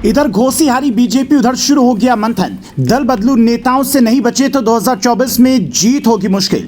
इधर घोसी हारी बीजेपी, उधर शुरू हो गया मंथन। दल बदलू नेताओं से नहीं बचे तो 2024 में जीत होगी मुश्किल।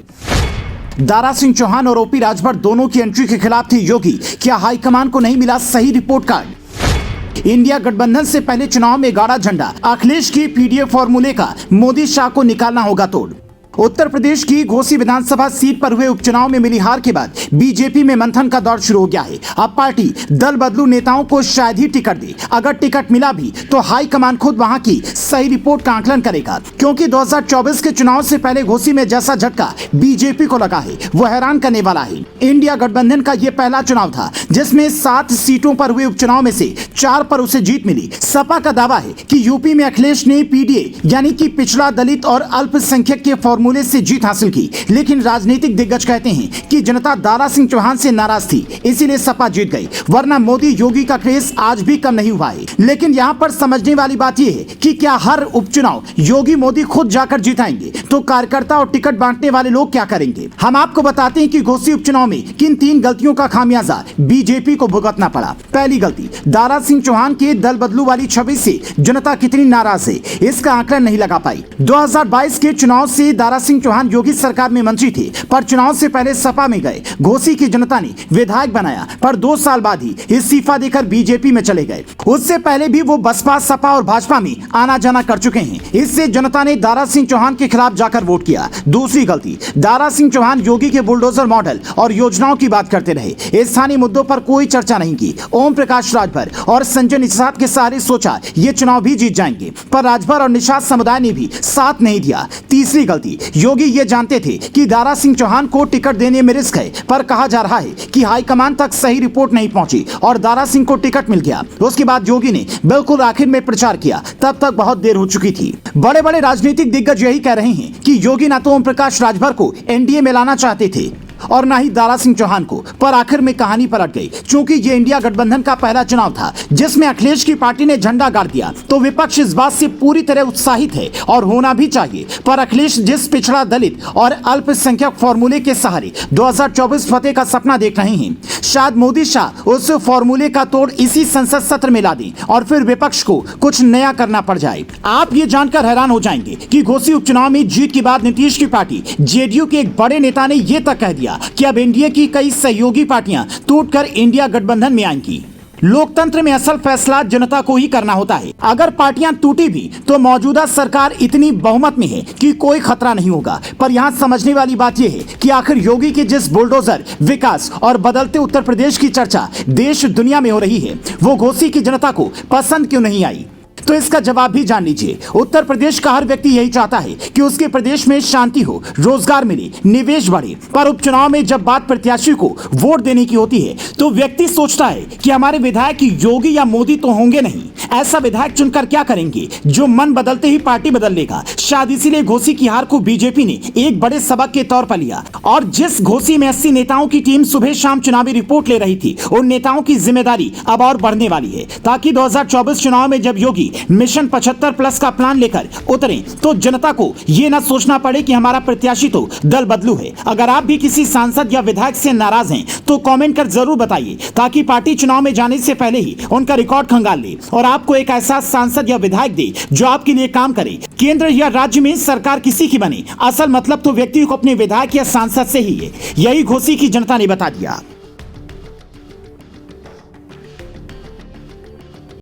दारा सिंह चौहान और ओपी राजभर दोनों की एंट्री के खिलाफ थी योगी। क्या हाईकमान को नहीं मिला सही रिपोर्ट कार्ड? इंडिया गठबंधन से पहले चुनाव में गाड़ा झंडा। अखिलेश की पीडीए फॉर्मूले का मोदी शाह को निकालना होगा तोड़। उत्तर प्रदेश की घोसी विधानसभा सीट पर हुए उपचुनाव में मिली हार के बाद बीजेपी में मंथन का दौर शुरू हो गया है। अब पार्टी दल बदलू नेताओं को शायद ही टिकट दे। अगर टिकट मिला भी तो हाईकमान खुद वहां की सही रिपोर्ट का आकलन करेगा, क्योंकि 2024 के चुनाव से पहले घोसी में जैसा झटका बीजेपी को लगा है वो हैरान करने वाला है। इंडिया गठबंधन का यह पहला चुनाव था जिसमें 7 सीटों पर हुए उपचुनाव में से 4 पर उसे जीत मिली। सपा का दावा है कि यूपी में अखिलेश ने पीडीए यानी कि पिछड़ा, दलित और अल्पसंख्यक के फॉर्मूले से जीत हासिल की, लेकिन राजनीतिक दिग्गज कहते हैं कि जनता दारा सिंह चौहान से नाराज थी, इसीलिए सपा जीत गई, वरना मोदी योगी का क्रेज आज भी कम नहीं हुआ है। लेकिन यहाँ पर समझने वाली बात यह है कि क्या हर उपचुनाव योगी मोदी खुद जाकर जिताएंगे, तो कार्यकर्ता और टिकट बांटने वाले लोग क्या करेंगे? हम आपको बताते हैं कि घोसी उपचुनाव में किन 3 गलतियों का खामियाजा बीजेपी को भुगतना पड़ा। पहली गलती, दारा सिंह चौहान के दल बदलू वाली छवि से जनता कितनी नाराज है इसका आंकलन नहीं लगा पाई। 2022 के चुनाव से दारा सिंह चौहान योगी सरकार में मंत्री थे, पर चुनाव से पहले सपा में गए। घोसी की जनता ने विधायक बनाया, पर 2 साल बाद ही इस्तीफा देकर बीजेपी में चले गए। उससे पहले भी वो बसपा, सपा और भाजपा में आना जाना कर चुके हैं। इससे जनता ने दारा सिंह चौहान के खिलाफ जाकर वोट किया। दूसरी गलती, दारा सिंह चौहान योगी के बुलडोजर मॉडल और योजनाओं की बात करते रहे, स्थानीय मुद्दों पर कोई चर्चा नहीं की। ओम प्रकाश राजभर और संजय निषाद के सहारे सोचा ये चुनाव भी जीत जाएंगे, पर राजभर और निषाद समुदाय ने भी साथ नहीं दिया। तीसरी गलती, योगी ये जानते थे कि दारा सिंह चौहान को टिकट देने में रिस्क है, पर कहा जा रहा है कि हाईकमान तक सही रिपोर्ट नहीं पहुंची और दारा सिंह को टिकट मिल गया। उसके बाद योगी ने बिल्कुल आखिर में प्रचार किया, तब तक बहुत देर हो चुकी थी। बड़े बड़े राजनीतिक दिग्गज यही कह रहे हैं कि योगी ना तो ओम प्रकाश राजभर को एनडीए में लाना चाहते थे और ना ही दारा सिंह चौहान को, पर आखिर में कहानी पलट गई। चूंकि ये इंडिया गठबंधन का पहला चुनाव था जिसमें अखिलेश की पार्टी ने झंडा गाड़ दिया, तो विपक्ष इस बात से पूरी तरह उत्साहित है और होना भी चाहिए। पर अखिलेश जिस पिछड़ा, दलित और अल्पसंख्यक फॉर्मूले के सहारे 2024 फतेह का सपना देख रहे हैं, शायद मोदी शाह उस फॉर्मूले का तोड़ इसी संसद सत्र में ला दें और फिर विपक्ष को कुछ नया करना पड़ जाए। आप ये जानकर हैरान हो जाएंगे कि घोसी उपचुनाव में जीत के बाद नीतीश की पार्टी जेडीयू के एक बड़े नेता ने यह तक कह दिया कि अब एनडीए की कई सहयोगी पार्टियां टूटकर इंडिया गठबंधन में आएंगी। लोकतंत्र में असल फैसला जनता को ही करना होता है। अगर पार्टियां टूटी भी तो मौजूदा सरकार इतनी बहुमत में है कि कोई खतरा नहीं होगा। पर यहां समझने वाली बात यह है कि आखिर योगी के जिस बुलडोजर, विकास और बदलते उत्तर प्रदेश की चर्चा देश दुनिया में हो रही है, वो घोसी की जनता को पसंद क्यों नहीं आई? तो इसका जवाब भी जान लीजिए। उत्तर प्रदेश का हर व्यक्ति यही चाहता है कि उसके प्रदेश में शांति हो, रोजगार मिले, निवेश बढ़े। पर उपचुनाव में जब बात प्रत्याशी को वोट देने की होती है तो व्यक्ति सोचता है कि हमारे विधायक योगी या मोदी तो होंगे नहीं, ऐसा विधायक चुनकर क्या करेंगे जो मन बदलते ही पार्टी बदल लेगा। शायद इसीलिए घोसी की हार को बीजेपी ने एक बड़े सबक के तौर पर लिया और जिस घोसी में 80 नेताओं की टीम सुबह शाम चुनावी रिपोर्ट ले रही थी, उन नेताओं की जिम्मेदारी अब और बढ़ने वाली है, ताकि 2024 चुनाव में जब योगी मिशन 75+ का प्लान लेकर उतरे तो जनता को यह न सोचना पड़े कि हमारा प्रत्याशी तो दल बदलू है। अगर आप भी किसी सांसद या विधायक से नाराज हैं तो कमेंट कर जरूर बताइए, ताकि पार्टी चुनाव में जाने से पहले ही उनका रिकॉर्ड खंगाल ले और आपको एक ऐसा सांसद या विधायक दे जो आपके लिए काम करे। केंद्र या राज्य में सरकार किसी की बने, असल मतलब तो व्यक्ति को अपने विधायक या सांसद से ही है। यही घोसी की जनता ने बता दिया।